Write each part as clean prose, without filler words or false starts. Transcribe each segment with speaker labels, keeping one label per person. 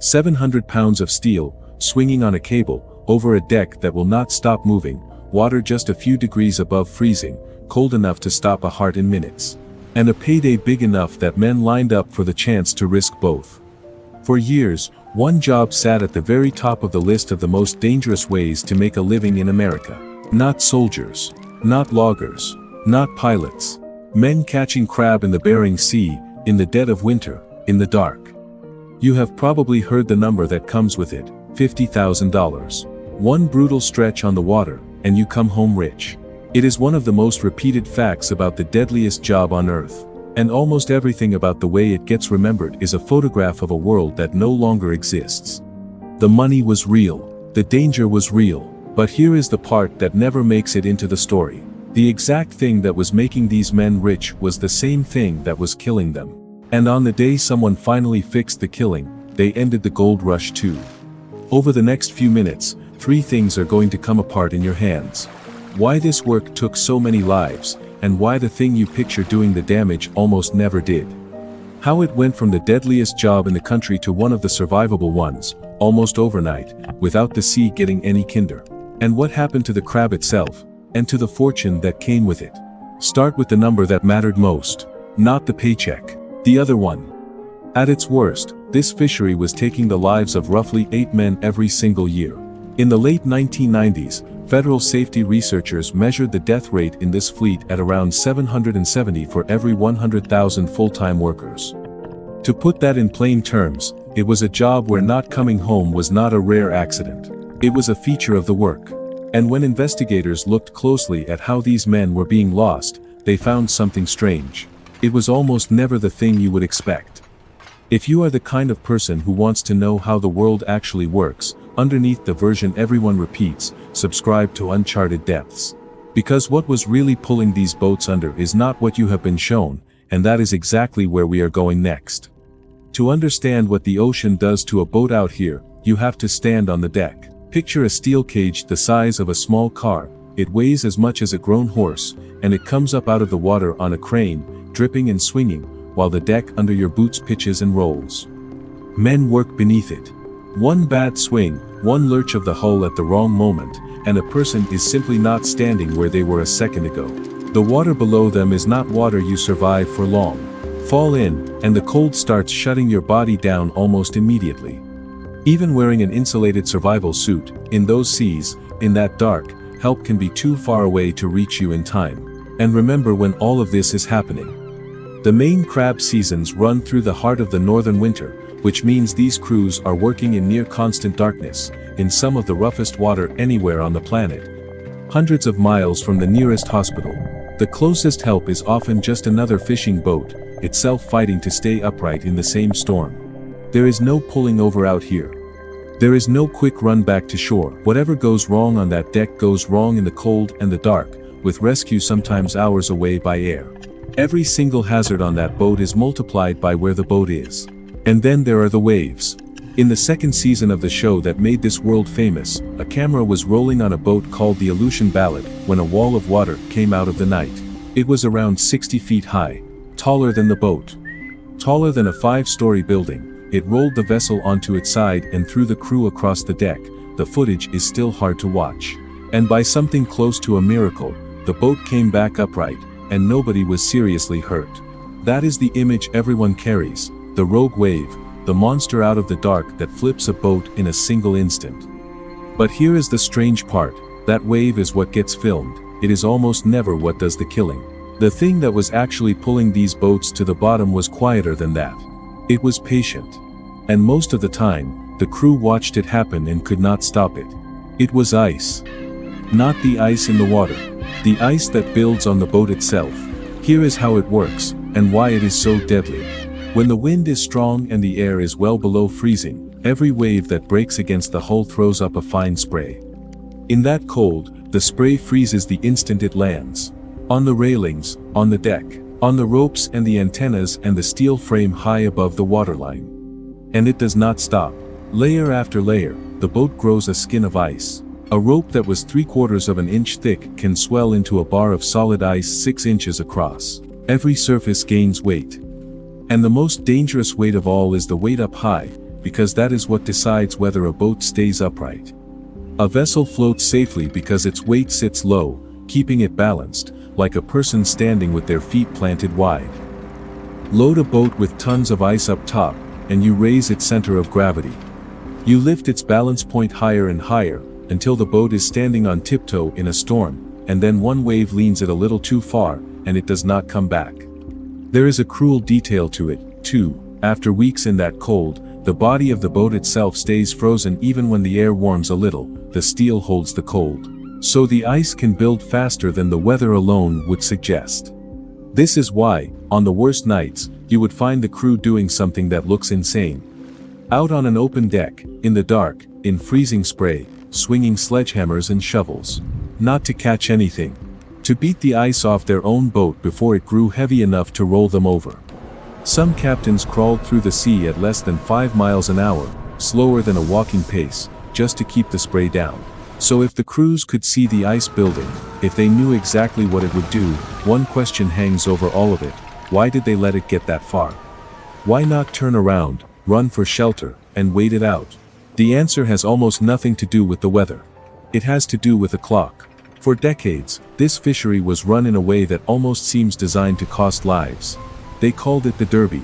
Speaker 1: 700 pounds of steel, swinging on a cable, over a deck that will not stop moving, water just a few degrees above freezing, cold enough to stop a heart in minutes. And a payday big enough that men lined up for the chance to risk both. For years, one job sat at the very top of the list of the most dangerous ways to make a living in America. Not soldiers, not loggers, not pilots. Men catching crab in the Bering Sea, in the dead of winter, in the dark. You have probably heard the number that comes with it, $50,000. One brutal stretch on the water, and you come home rich. It is one of the most repeated facts about the deadliest job on earth. And almost everything about the way it gets remembered is a photograph of a world that no longer exists. The money was real. The danger was real. But here is the part that never makes it into the story. The exact thing that was making these men rich was the same thing that was killing them. And on the day someone finally fixed the killing, they ended the gold rush too. Over the next few minutes, 3 things are going to come apart in your hands. Why this work took so many lives, and why the thing you picture doing the damage almost never did. How it went from the deadliest job in the country to one of the survivable ones, almost overnight, without the sea getting any kinder. And what happened to the crab itself, and to the fortune that came with it. Start with the number that mattered most. Not the paycheck. The other one. At its worst, this fishery was taking the lives of roughly 8 men every single year. In the late 1990s, federal safety researchers measured the death rate in this fleet at around 770 for every 100,000 full-time workers. To put that in plain terms, it was a job where not coming home was not a rare accident. It was a feature of the work. And when investigators looked closely at how these men were being lost, they found something strange. It was almost never the thing you would expect. If you are the kind of person who wants to know how the world actually works, underneath the version everyone repeats, subscribe to Uncharted Depths. Because what was really pulling these boats under is not what you have been shown, and that is exactly where we are going next. To understand what the ocean does to a boat out here, you have to stand on the deck. Picture a steel cage the size of a small car. It weighs as much as a grown horse, and it comes up out of the water on a crane, dripping and swinging, while the deck under your boots pitches and rolls. Men work beneath it. One bad swing, one lurch of the hull at the wrong moment, and a person is simply not standing where they were a second ago. The water below them is not water you survive for long. Fall in, and the cold starts shutting your body down almost immediately. Even wearing an insulated survival suit, in those seas, in that dark, help can be too far away to reach you in time. And remember when all of this is happening. The main crab seasons run through the heart of the northern winter, which means these crews are working in near constant darkness, in some of the roughest water anywhere on the planet. Hundreds of miles from the nearest hospital. The closest help is often just another fishing boat, itself fighting to stay upright in the same storm. There is no pulling over out here. There is no quick run back to shore. Whatever goes wrong on that deck goes wrong in the cold and the dark, with rescue sometimes hours away by air. Every single hazard on that boat is multiplied by where the boat is. And then there are the waves. In the second season of the show that made this world famous, a camera was rolling on a boat called the Alaskan Ballad when a wall of water came out of the night. It was around 60 feet high, taller than the boat. Taller than a 5-story building. It rolled the vessel onto its side and threw the crew across the deck. The footage is still hard to watch. And by something close to a miracle, the boat came back upright, and nobody was seriously hurt. That is the image everyone carries, the rogue wave, the monster out of the dark that flips a boat in a single instant. But here is the strange part, that wave is what gets filmed, it is almost never what does the killing. The thing that was actually pulling these boats to the bottom was quieter than that. It was patient. And most of the time, the crew watched it happen and could not stop it. It was ice. Not the ice in the water. The ice that builds on the boat itself. Here is how it works, and why it is so deadly. When the wind is strong and the air is well below freezing, every wave that breaks against the hull throws up a fine spray. In that cold, the spray freezes the instant it lands. On the railings, on the deck, on the ropes and the antennas and the steel frame high above the waterline. And it does not stop. Layer after layer, the boat grows a skin of ice. A rope that was 3/4 of an inch thick can swell into a bar of solid ice 6 inches across. Every surface gains weight. And the most dangerous weight of all is the weight up high, because that is what decides whether a boat stays upright. A vessel floats safely because its weight sits low, keeping it balanced, like a person standing with their feet planted wide. Load a boat with tons of ice up top, and you raise its center of gravity. You lift its balance point higher and higher, until the boat is standing on tiptoe in a storm, and then one wave leans it a little too far, and it does not come back. There is a cruel detail to it, too. After weeks in that cold, the body of the boat itself stays frozen even when the air warms a little. The steel holds the cold. So the ice can build faster than the weather alone would suggest. This is why, on the worst nights, you would find the crew doing something that looks insane. Out on an open deck, in the dark, in freezing spray, swinging sledgehammers and shovels. Not to catch anything. To beat the ice off their own boat before it grew heavy enough to roll them over. Some captains crawled through the sea at less than 5 miles an hour, slower than a walking pace, just to keep the spray down. So if the crews could see the ice building, if they knew exactly what it would do, one question hangs over all of it: why did they let it get that far? Why not turn around, run for shelter, and wait it out? The answer has almost nothing to do with the weather. It has to do with the clock. For decades, this fishery was run in a way that almost seems designed to cost lives. They called it the Derby.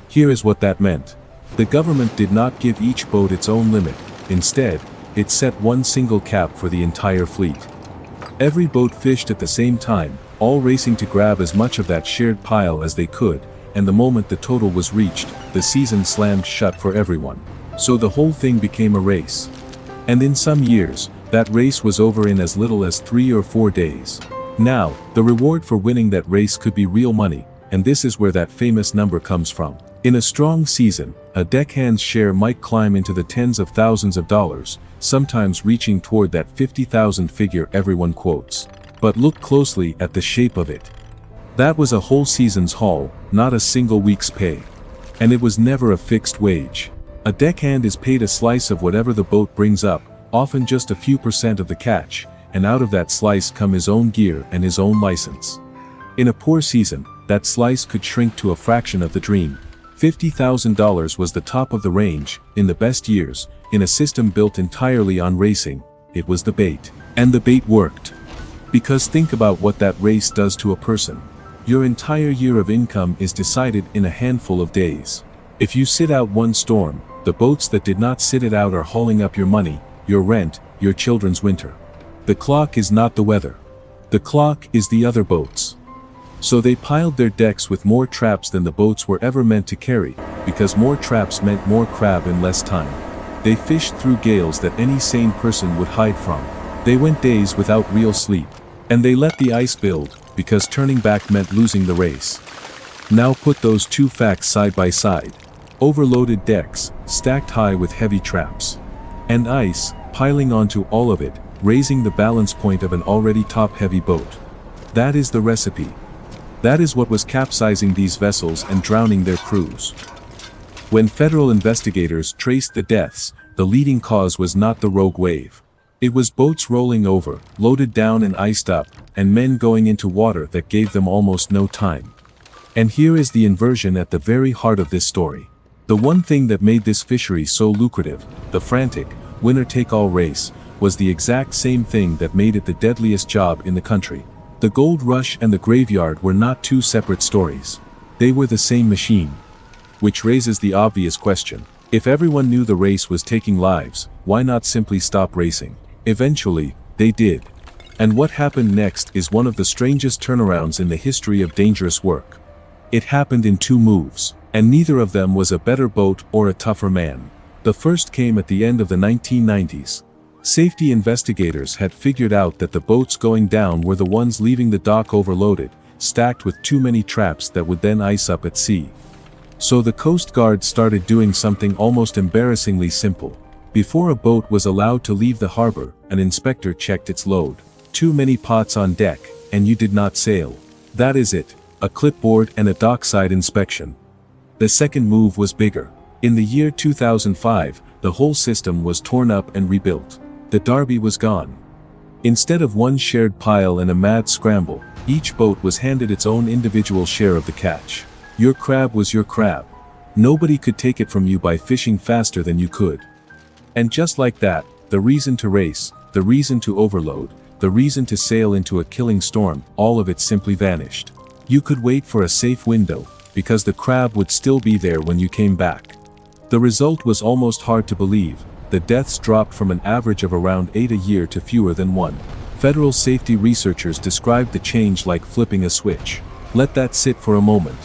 Speaker 1: Here is what that meant. The government did not give each boat its own limit. Instead, it set one single cap for the entire fleet. Every boat fished at the same time, all racing to grab as much of that shared pile as they could, and the moment the total was reached, the season slammed shut for everyone. So the whole thing became a race. And in some years, that race was over in as little as 3 or 4 days. Now, the reward for winning that race could be real money, and this is where that famous number comes from. In a strong season, a deckhand's share might climb into the tens of thousands of dollars, sometimes reaching toward that 50,000 figure everyone quotes. But look closely at the shape of it. That was a whole season's haul, not a single week's pay. And it was never a fixed wage. A deckhand is paid a slice of whatever the boat brings up, often just a few % of the catch, and out of that slice come his own gear and his own license. In a poor season, that slice could shrink to a fraction of the dream. $50,000 was the top of the range. In the best years, in a system built entirely on racing, it was the bait. And the bait worked. Because think about what that race does to a person. Your entire year of income is decided in a handful of days. If you sit out one storm, the boats that did not sit it out are hauling up your money, your rent, your children's winter. The clock is not the weather. The clock is the other boats. So they piled their decks with more traps than the boats were ever meant to carry, because more traps meant more crab in less time. They fished through gales that any sane person would hide from. They went days without real sleep. And they let the ice build, because turning back meant losing the race. Now put those two facts side by side. Overloaded decks, stacked high with heavy traps. And ice, piling onto all of it, raising the balance point of an already top-heavy boat. That is the recipe. That is what was capsizing these vessels and drowning their crews. When federal investigators traced the deaths, the leading cause was not the rogue wave. It was boats rolling over, loaded down and iced up, and men going into water that gave them almost no time. And here is the inversion at the very heart of this story. The one thing that made this fishery so lucrative, the frantic, winner-take-all race, was the exact same thing that made it the deadliest job in the country. The gold rush and the graveyard were not two separate stories. They were the same machine. Which raises the obvious question. If everyone knew the race was taking lives, why not simply stop racing? Eventually, they did. And what happened next is one of the strangest turnarounds in the history of dangerous work. It happened in 2 moves, and neither of them was a better boat or a tougher man. The first came at the end of the 1990s. Safety investigators had figured out that the boats going down were the ones leaving the dock overloaded, stacked with too many traps that would then ice up at sea. So the Coast Guard started doing something almost embarrassingly simple. Before a boat was allowed to leave the harbor, an inspector checked its load. Too many pots on deck, and you did not sail. That is it, a clipboard and a dockside inspection. The second move was bigger. In the year 2005, the whole system was torn up and rebuilt. The Derby was gone. Instead of one shared pile and a mad scramble, each boat was handed its own individual share of the catch. Your crab was your crab. Nobody could take it from you by fishing faster than you could. And just like that, the reason to race, the reason to overload, the reason to sail into a killing storm, all of it simply vanished. You could wait for a safe window, because the crab would still be there when you came back. The result was almost hard to believe. The deaths dropped from an average of around 8 a year to fewer than 1. Federal safety researchers described the change like flipping a switch. Let that sit for a moment.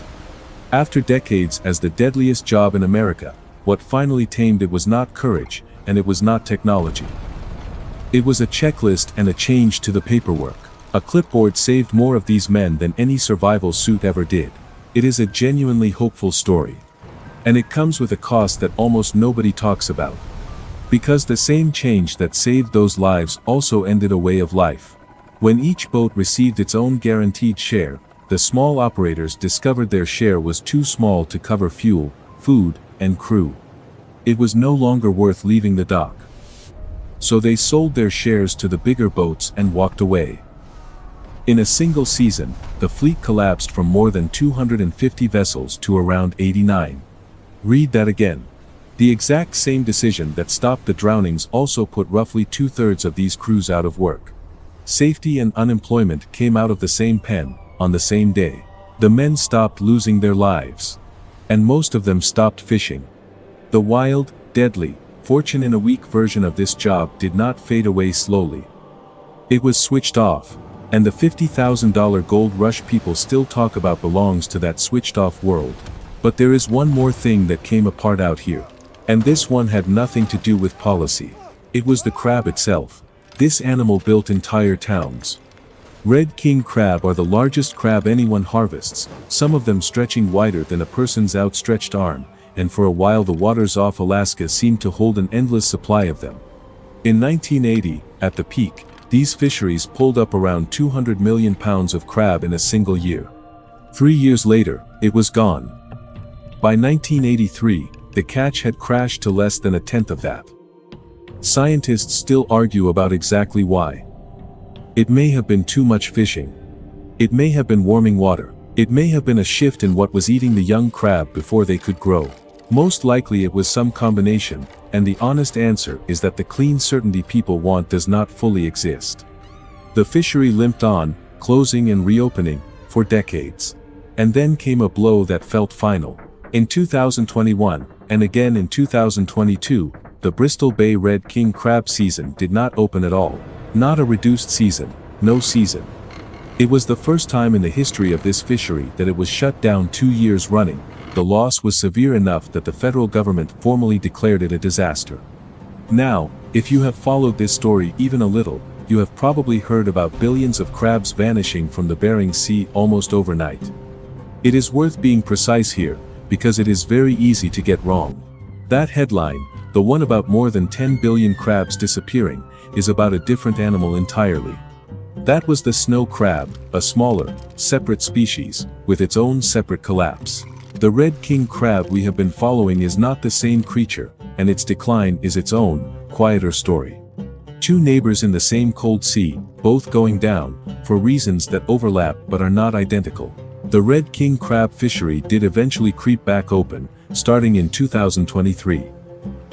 Speaker 1: After decades as the deadliest job in America, what finally tamed it was not courage, and it was not technology. It was a checklist and a change to the paperwork. A clipboard saved more of these men than any survival suit ever did. It is a genuinely hopeful story. And it comes with a cost that almost nobody talks about. Because the same change that saved those lives also ended a way of life. When each boat received its own guaranteed share, the small operators discovered their share was too small to cover fuel, food, and crew. It was no longer worth leaving the dock. So they sold their shares to the bigger boats and walked away. In a single season, the fleet collapsed from more than 250 vessels to around 89. Read that again. The exact same decision that stopped the drownings also put roughly 2/3 of these crews out of work. Safety and unemployment came out of the same pen, on the same day. The men stopped losing their lives. And most of them stopped fishing. The wild, deadly, fortune-in-a-week version of this job did not fade away slowly. It was switched off, and the $50,000 gold rush people still talk about belongs to that switched-off world. But there is one more thing that came apart out here. And this one had nothing to do with policy. It was the crab itself. This animal built entire towns. Red king crab are the largest crab anyone harvests, some of them stretching wider than a person's outstretched arm, and for a while the waters off Alaska seemed to hold an endless supply of them. In 1980, at the peak, these fisheries pulled up around 200 million pounds of crab in a single year. 3 years later, it was gone. By 1983, the catch had crashed to less than a tenth of that. Scientists still argue about exactly why. It may have been too much fishing. It may have been warming water. It may have been a shift in what was eating the young crab before they could grow. Most likely it was some combination, and the honest answer is that the clean certainty people want does not fully exist. The fishery limped on, closing and reopening, for decades. And then came a blow that felt final. In 2021, and again in 2022, the Bristol Bay Red King crab season did not open at all. Not a reduced season, no season. It was the first time in the history of this fishery that it was shut down 2 years running. The loss was severe enough that the federal government formally declared it a disaster. Now, if you have followed this story even a little, you have probably heard about billions of crabs vanishing from the Bering Sea almost overnight. It is worth being precise here, because it is very easy to get wrong. That headline, the one about more than 10 billion crabs disappearing, is about a different animal entirely. That was the snow crab, a smaller, separate species, with its own separate collapse. The red king crab we have been following is not the same creature, and its decline is its own, quieter story. Two neighbors in the same cold sea, both going down, for reasons that overlap but are not identical. The red king crab fishery did eventually creep back open, starting in 2023.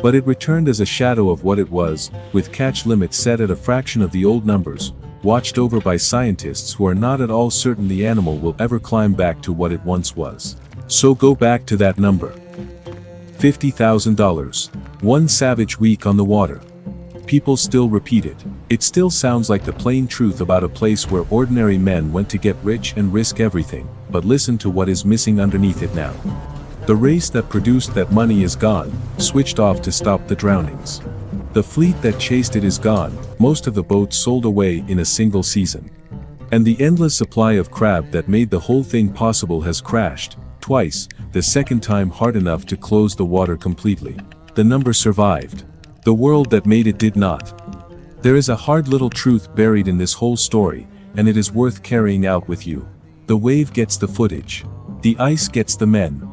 Speaker 1: But it returned as a shadow of what it was, with catch limits set at a fraction of the old numbers, watched over by scientists who are not at all certain the animal will ever climb back to what it once was. So go back to that number. $50,000. One savage week on the water. People still repeat it. It still sounds like the plain truth about a place where ordinary men went to get rich and risk everything, but listen to what is missing underneath it now. The race that produced that money is gone, switched off to stop the drownings. The fleet that chased it is gone, most of the boats sold away in a single season. And the endless supply of crab that made the whole thing possible has crashed, twice, the second time hard enough to close the water completely. The number survived. The world that made it did not. There is a hard little truth buried in this whole story, and it is worth carrying out with you. The wave gets the footage. The ice gets the men.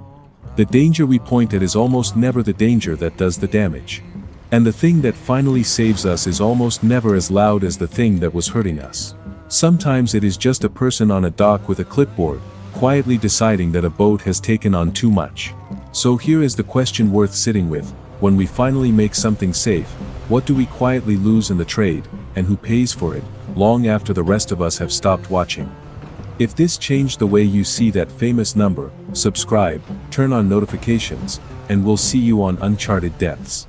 Speaker 1: The danger we point at is almost never the danger that does the damage. And the thing that finally saves us is almost never as loud as the thing that was hurting us. Sometimes it is just a person on a dock with a clipboard, quietly deciding that a boat has taken on too much. So here is the question worth sitting with: when we finally make something safe, what do we quietly lose in the trade, and who pays for it, long after the rest of us have stopped watching? If this changed the way you see that famous number, subscribe, turn on notifications, and we'll see you on Uncharted Depths.